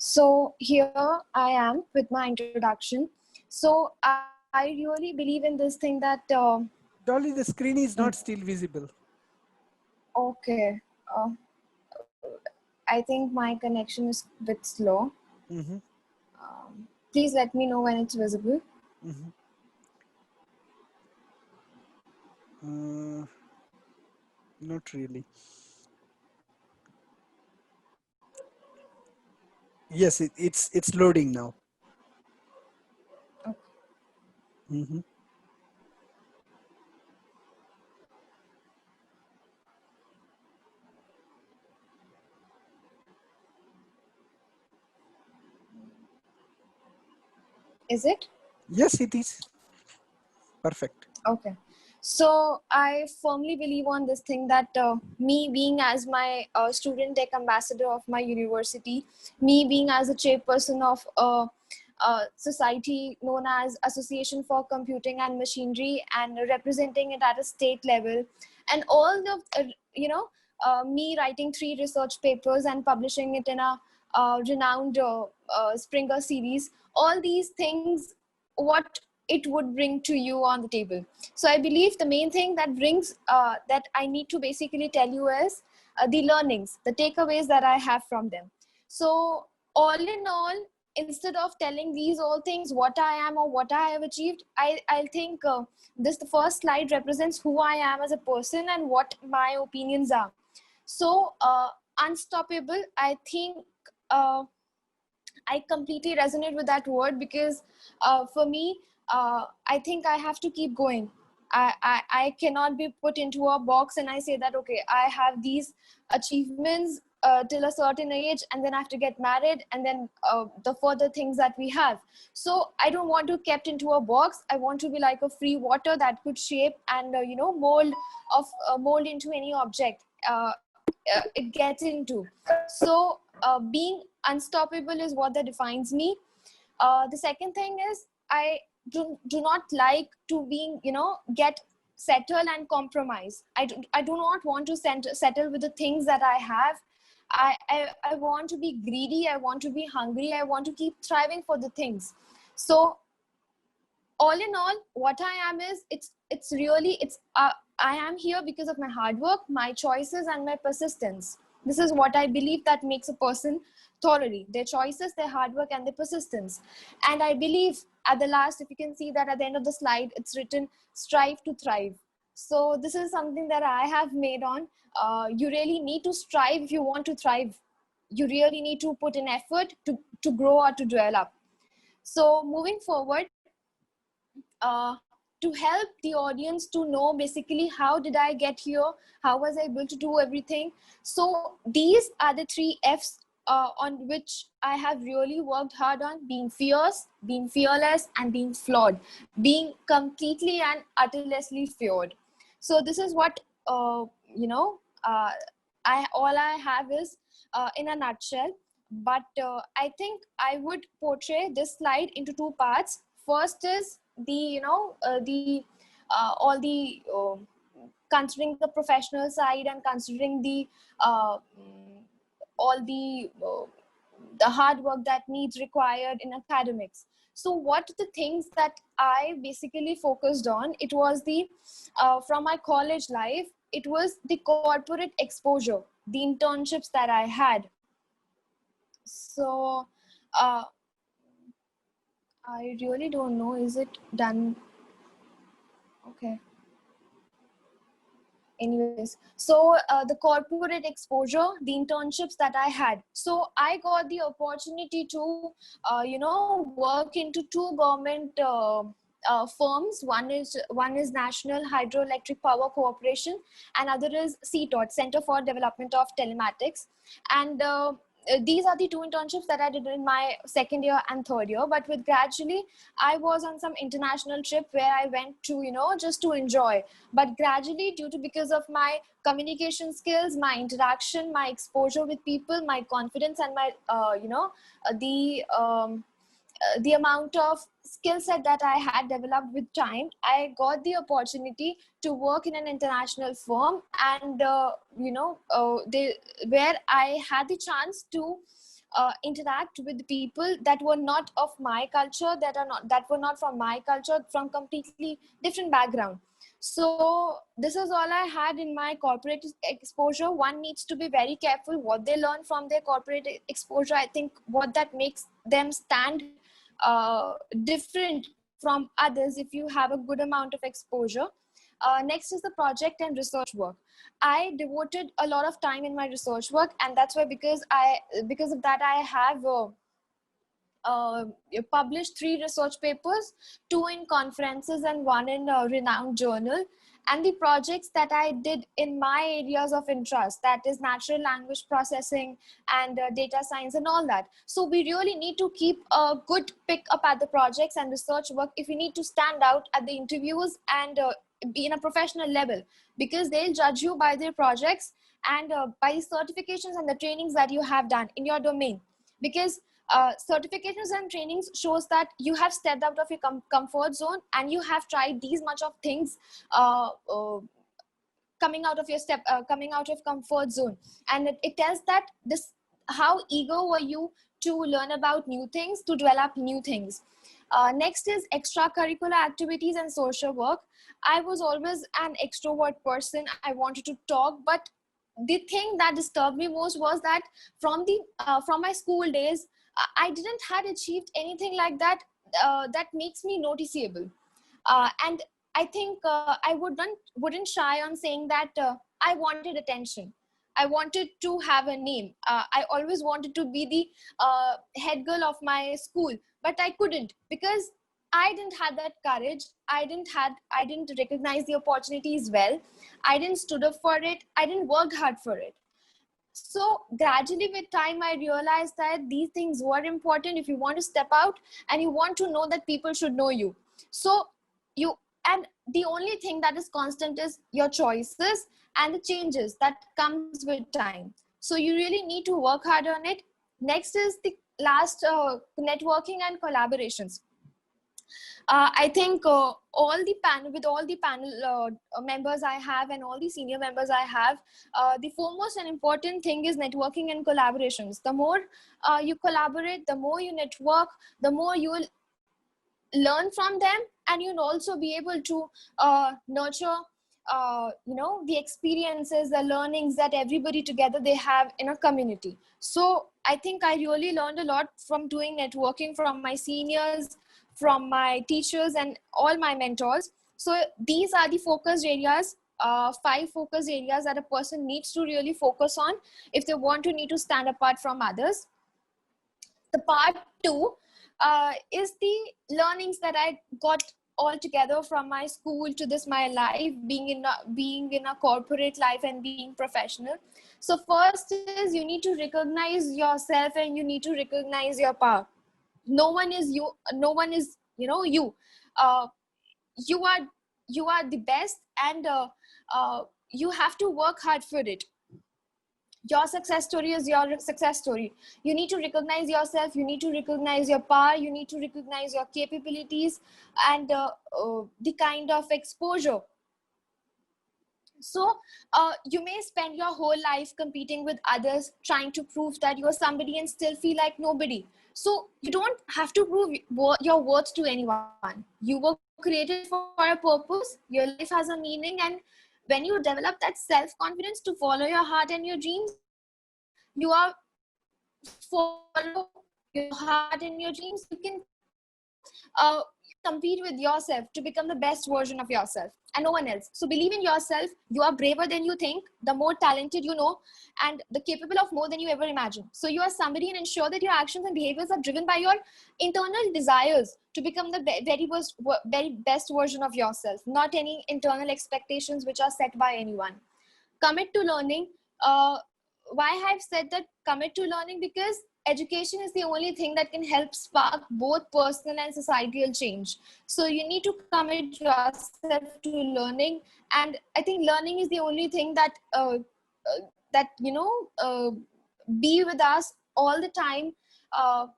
So here I am with my introduction. So I really believe in this thing that Dolly, the screen is not still visible. okay, I think my connection is a bit slow. Mm-hmm. Please let me know when it's visible. Mm-hmm. Uh, Not really. Yes, it's loading now. Okay. Mm-hmm. Is it? Yes, it is perfect. Okay. So I firmly believe on this thing that me being as my student tech ambassador of my university, me being as a chairperson of a society known as Association for Computing and Machinery and representing it at a state level, and all the me writing 3 research papers and publishing it in a renowned Springer series. All these things, what it would bring to you on the table. So I believe the main thing that brings that I need to basically tell you is the learnings, the takeaways that I have from them. So all in all, instead of telling these all things, what I am or what I have achieved, I'll think this the first slide represents who I am as a person and what my opinions are. So unstoppable, I think uh, I completely resonate with that word because for me, I think I have to keep going. I cannot be put into a box and I say that, okay, I have these achievements till a certain age and then I have to get married and then the further things that we have. So I don't want to kept into a box. I want to be like a free water that could shape and, mold into any object. It gets into. So being unstoppable is what that defines me. The second thing is I do not like to being, get settle and compromise. I do not want to settle with the things that I have. I want to be greedy. I want to be hungry. I want to keep thriving for the things. So all in all, what I am is it's really it's I am here because of my hard work, my choices, and my persistence. This is what I believe that makes a person thoroughly: their choices, their hard work, and their persistence. And I believe at the last, if you can see that at the end of the slide, it's written strive to thrive. So this is something that I have made on. You really need to strive if you want to thrive. You really need to put in effort to grow or to develop. So moving forward, uh, to help the audience to know basically how did I get here, how was I able to do everything. So these are the 3 F's on which I have really worked hard on: being fierce, being fearless, and being flawed, being completely and utterly feared. So this is what uh, I all I have is in a nutshell. But I think I would portray this slide into 2 parts. First is the the all the considering the professional side and considering the all the hard work that needs required in academics. So what the things that I basically focused on, it was the from my college life, it was the corporate exposure, the internships that I had. So uh, I really don't know, is it done? Okay. Anyways, so the corporate exposure, the internships that I had. So I got the opportunity to, work into 2 government firms. One is National Hydroelectric Power Corporation, and other is CTOT, Center for Development of Telematics. And these are the 2 internships that I did in my second year and third year. But with gradually, I was on some international trip where I went to, just to enjoy. But gradually, due to because of my communication skills, my interaction, my exposure with people, my confidence, and my the amount of skill set that I had developed with time, I got the opportunity to work in an international firm. And they where I had the chance to interact with people that were not of my culture, that were not from my culture, from completely different background. So this is all I had in my corporate exposure. One needs to be very careful what they learn from their corporate exposure. I think what that makes them stand different from others if you have a good amount of exposure. Next is the project and research work. I devoted a lot of time in my research work, and that's why, because of that, I have uh, published 3 research papers, 2 in conferences and 1 in a renowned journal. And the projects that I did in my areas of interest, that is natural language processing and data science and all that. So we really need to keep a good pick up at the projects and research work if you need to stand out at the interviews and be in a professional level, because they'll judge you by their projects and by the certifications and the trainings that you have done in your domain. Because certifications and trainings shows that you have stepped out of your comfort zone and you have tried these much of things, uh, uh, coming out of comfort zone. And it tells that this, how eager were you to learn about new things, to develop new things. Next is extracurricular activities and social work. I was always an extrovert person. I wanted to talk, but the thing that disturbed me most was that from my school days, I didn't had achieved anything like that that makes me noticeable. And I think I wouldn't shy on saying that I wanted attention. I wanted to have a name. I always wanted to be the head girl of my school, but I couldn't because I didn't have that courage. I didn't recognize the opportunities well. I didn't stood up for it. I didn't work hard for it. So gradually with time, I realized that these things were important if you want to step out and you want to know that people should know you. So you, and the only thing that is constant is your choices and the changes that comes with time. So you really need to work hard on it. Next is the last, networking and collaborations. I think with all the panel members I have and all the senior members I have, the foremost and important thing is networking and collaborations. The more you collaborate, the more you network, the more you will learn from them, and you'll also be able to nurture the experiences, the learnings that everybody together they have in a community. So I think I really learned a lot from doing networking from my seniors, from my teachers and all my mentors. So these are the focus areas, 5 focus areas that a person needs to really focus on if they want to need to stand apart from others. The part 2 is the learnings that I got all together from my school to this my life, being in a corporate life and being professional. So first is you need to recognize yourself and you need to recognize your power. No one is you, no one is you. uh, you are you are the best, and you have to work hard for it. Your success story is your success story. You need to recognize yourself, you need to recognize your power, you need to recognize your capabilities and the kind of exposure. So you may spend your whole life competing with others, trying to prove that you're somebody and still feel like nobody. So you don't have to prove your worth to anyone. You were created for a purpose, your life has a meaning, and when you develop that self-confidence to follow your heart and your dreams, you are follow your heart and your dreams, you can compete with yourself to become the best version of yourself and no one else. So believe in yourself. You are braver than you think, the more talented you know, and the capable of more than you ever imagine. So you are somebody, and ensure that your actions and behaviors are driven by your internal desires to become the very best version of yourself, not any internal expectations which are set by anyone. Commit to learning. Why I've said that commit to learning? Because education is the only thing that can help spark both personal and societal change. So you need to commit yourself to learning, and I think learning is the only thing that that be with us all the time.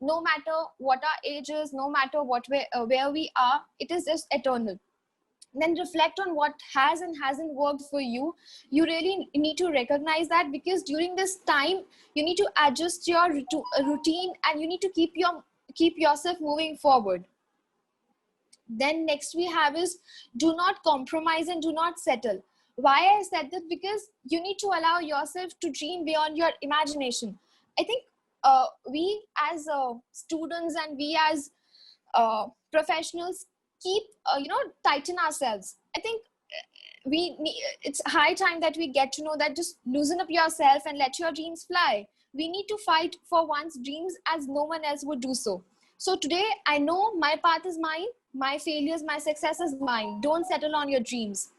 No matter what our age is, no matter where we are, it is just eternal. then reflect on what has and hasn't worked for you. You really need to recognize that, because during this time you need to adjust your routine, and you need to keep yourself moving forward. Then next we have is, do not compromise and do not settle. Why I said that? Because you need to allow yourself to dream beyond your imagination. I think we as students, and we as professionals, keep tighten ourselves. I think it's high time that we get to know that just loosen up yourself and let your dreams fly. We need to fight for one's dreams as no one else would do so. So today I know my path is mine, my failures, my success is mine. Don't settle on your dreams.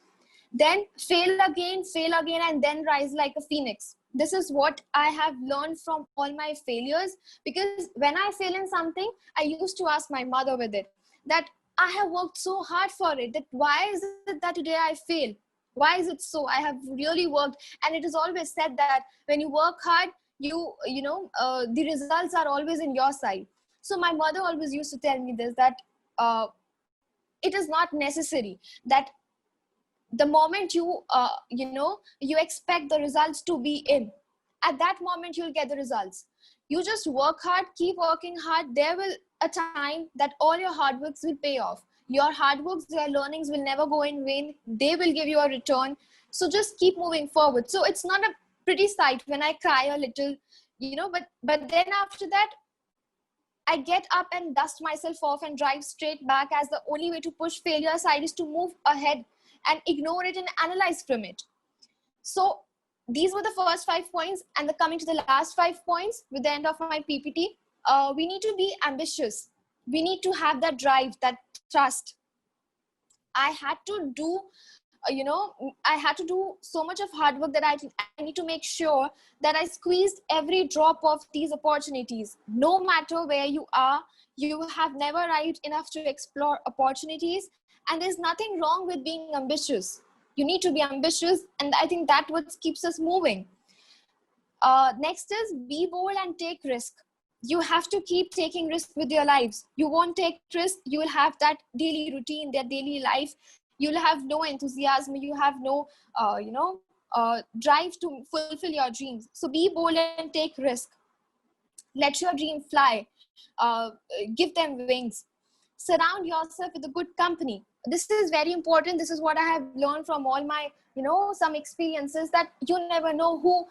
Then fail again, and then rise like a phoenix. This is what I have learned from all my failures. Because when I fail in something, I used to ask my mother with it, that I have worked so hard for it, that why is it that today I fail? Why is it so? I have really worked. And it is always said that when you work hard, the results are always in your side. So my mother always used to tell me this, that uh, it is not necessary that the moment you expect the results to be in, at that moment you'll get the results. You just work hard, keep working hard. There will a time that all your hard works will pay off. Your hard works, your learnings will never go in vain. They will give you a return. So just keep moving forward. So it's not a pretty sight when I cry a little, but then after that I get up and dust myself off and drive straight back, as the only way to push failure aside is to move ahead and ignore it and analyze from it. So these were the first 5 points, and coming to the last 5 points with the end of my PPT. We need to be ambitious. We need to have that drive, that trust. I had to do, I had to do so much of hard work that I need to make sure that I squeezed every drop of these opportunities. No matter where you are, you have never arrived enough to explore opportunities. And there's nothing wrong with being ambitious. You need to be ambitious. And I think that what keeps us moving. Next is, be bold and take risk. You have to keep taking risk with your lives. You won't take risk, you will have that daily routine, that daily life. You'll have no enthusiasm. You have no, drive to fulfill your dreams. So be bold and take risk. Let your dream fly. Uh, Give them wings. Surround yourself with a good company. This is very important. This is what I have learned from all my, some experiences, that you never know who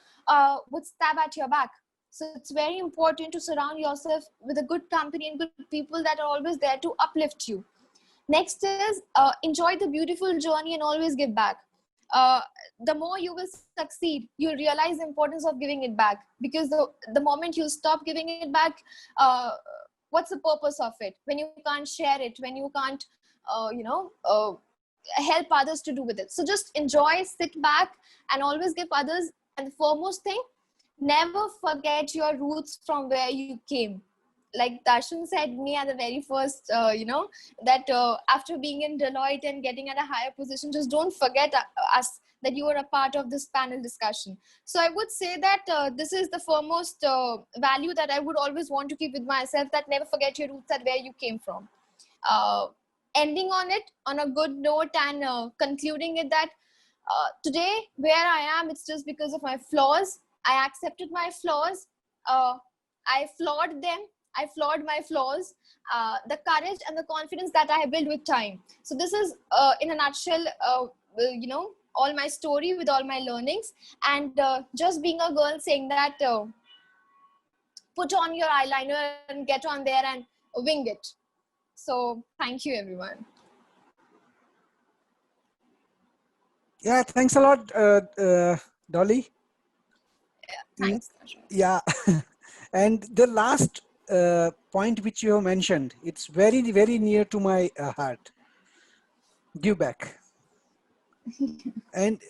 would stab at your back. So it's very important to surround yourself with a good company and good people that are always there to uplift you. Next is, enjoy the beautiful journey and always give back. Uh, the more you will succeed, you'll realize the importance of giving it back. Because the moment you stop giving it back, what's the purpose of it? When you can't share it, when you can't, help others to do with it. So just enjoy, sit back, and always give others. And the foremost thing, never forget your roots from where you came. Like Darshan said me at the very first, that after being in Deloitte and getting at a higher position, just don't forget us, that you are a part of this panel discussion. So I would say that this is the foremost value that I would always want to keep with myself, that never forget your roots and where you came from. Uh, Ending on it on a good note, and concluding it, that today where I am, it's just because of my flaws. I accepted my flaws. I flawed them. I flawed my flaws. The courage and the confidence that I have built with time. So this is, in a nutshell, all my story with all my learnings. And just being a girl saying that, put on your eyeliner and get on there and wing it. So thank you, everyone. Yeah, thanks a lot, Dolly. Thanks. Yeah, and the last point which you have mentioned, it's very, very near to my heart. Give back. And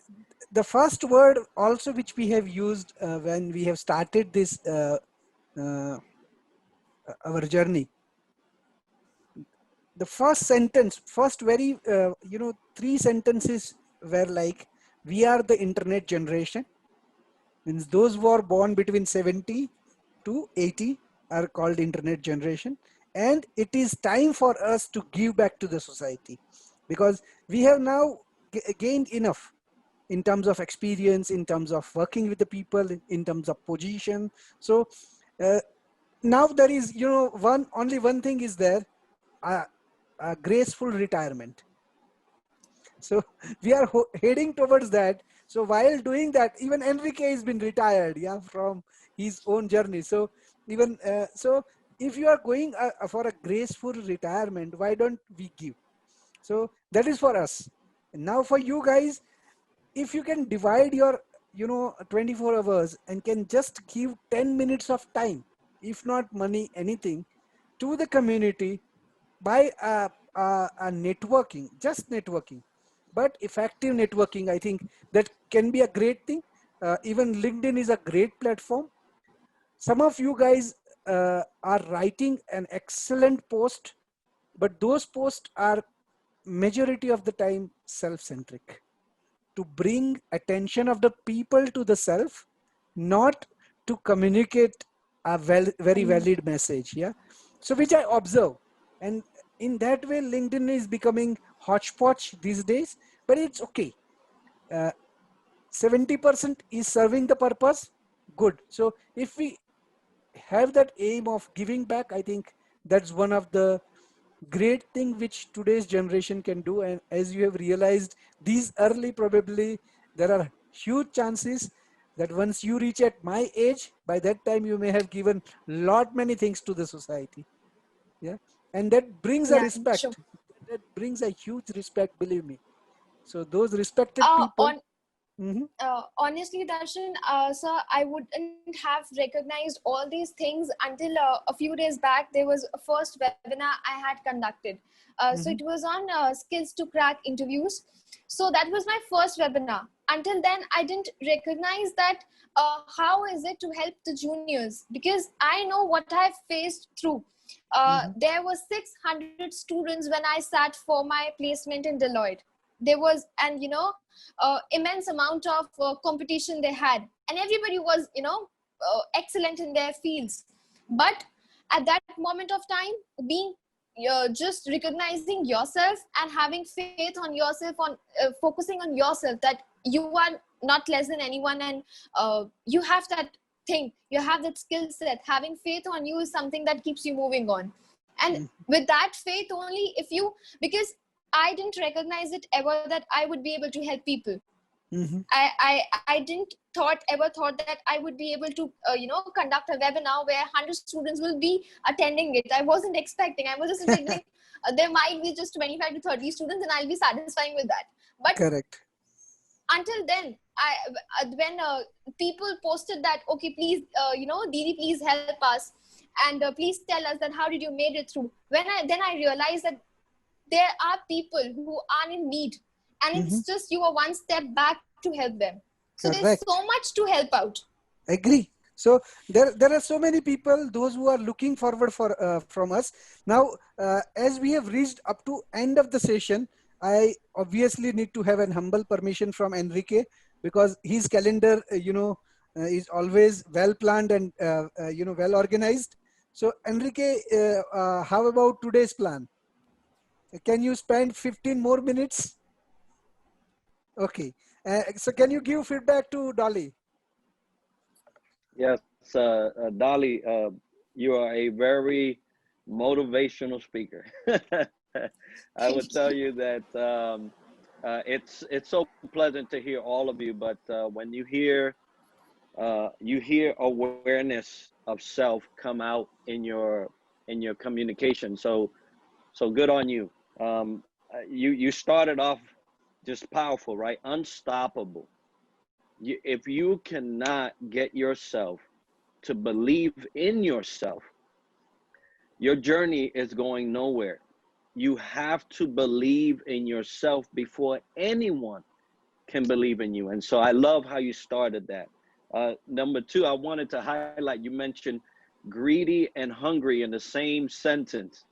the first word also which we have used when we have started this our journey. The first sentence, first very, 3 sentences were like, we are the internet generation. Means those who are born between 70 to 80 are called internet generation. And it is time for us to give back to the society. because we have now gained enough in terms of experience, in terms of working with the people, in terms of position. So uh, now there is, only one thing is there, a, a graceful retirement. So we are heading towards that. So while doing that, even Enrique has been retired, yeah, from his own journey. So even so, if you are going for a graceful retirement, why don't we give? So that is for us. And now for you guys, if you can divide your 24 hours and can just give 10 minutes of time, if not money, anything, to the community by a networking, just networking, but effective networking, I think that can be a great thing. Even LinkedIn is a great platform. Some of you guys are writing an excellent post, but those posts are majority of the time self-centric, to bring attention of the people to the self, not to communicate a very valid message. Yeah. So which I observe. And in that way, LinkedIn is becoming hodgepodge these days, but it's okay. 70% is serving the purpose. Good. So if we have that aim of giving back, I think that's one of the great thing which today's generation can do. And as you have realized, these early, probably there are huge chances that once you reach at my age, by that time you may have given lot many things to the society. Yeah. And that brings a Yeah, sure. respect, that brings a huge respect, believe me. So those respected people. On Mm-hmm, honestly, Darshan, sir, I wouldn't have recognized all these things until a few days back. There was a first webinar I had conducted. So it mm-hmm, was on skills to crack interviews. So that was my first webinar. Until then, I didn't recognize that how is it to help the juniors, because I know what I've faced through. mm-hmm, There were 600 students when I sat for my placement in Deloitte. There was, and immense amount of competition they had, and everybody was excellent in their fields. But at that moment of time, being just recognizing yourself and having faith on yourself, on focusing on yourself, that you are not less than anyone, and you have that thing, you have that skill set. Having faith on you is something that keeps you moving on. And with that faith only, if you, because I didn't recognize it ever that I would be able to help people. mm-hmm. I didn't ever thought that I would be able to conduct a webinar where 100 students will be attending it. I wasn't expecting. I was just thinking there might be just 25 to 30 students, and I'll be satisfying with that. But Correct. until then, when people posted that, okay, please, Didi, please help us, and please tell us that how did you made it through. Then I realized that there are people who are in need, and Mm-hmm. it's just you are one step back to help them. So there's so Correct. much to help out. Agree. So there are so many people, those who are looking forward for from us. Now, as we have reached up to end of the session, I obviously need to have an humble permission from Enrique, because his calendar, is always well planned and well organized. So Enrique, how about today's plan? Can you spend 15 more minutes? Okay. So can you give feedback to Dolly? Yes, Dolly, you are a very motivational speaker. I would Thank tell you. you that it's so pleasant to hear all of you, but when you hear awareness of self come out in your communication. So good on you. You started off just powerful, right? Unstoppable. If you cannot get yourself to believe in yourself, your journey is going nowhere. You have to believe in yourself before anyone can believe in you. And so I love how you started that. Number two, I wanted to highlight, you mentioned greedy and hungry in the same sentence.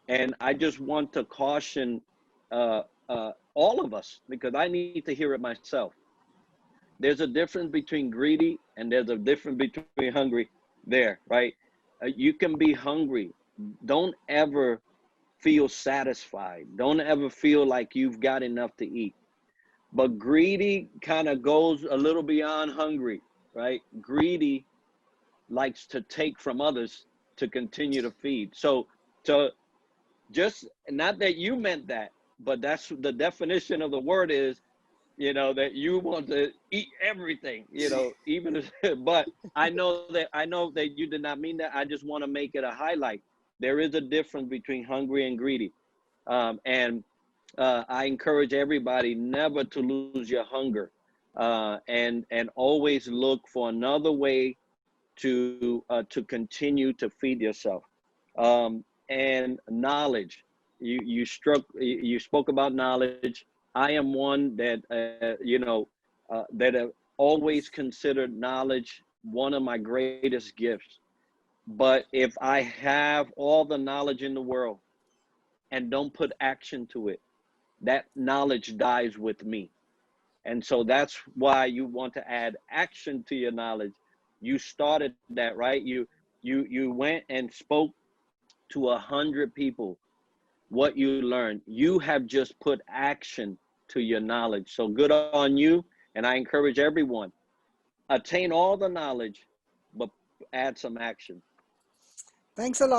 And I just want to caution all of us, because I need to hear it myself. There's a difference between greedy and there's a difference between hungry there, right? You can be hungry. Don't ever feel satisfied. Don't ever feel like you've got enough to eat. But greedy kind of goes a little beyond hungry, right? Greedy likes to take from others to continue to feed. So just, not that you meant that, but that's the definition of the word is, that you want to eat everything, even if, but I know that you did not mean that. I just want to make it a highlight. There is a difference between hungry and greedy. And I encourage everybody never to lose your hunger, and always look for another way to continue to feed yourself. And knowledge. You spoke about knowledge. I am one that that have always considered knowledge one of my greatest gifts. But if I have all the knowledge in the world and don't put action to it, that knowledge dies with me. And so that's why you want to add action to your knowledge. You started that, right? You went and spoke to 100 people. What you learned, you have just put action to your knowledge. So good on you. And I encourage everyone, attain all the knowledge, but add some action. Thanks a lot.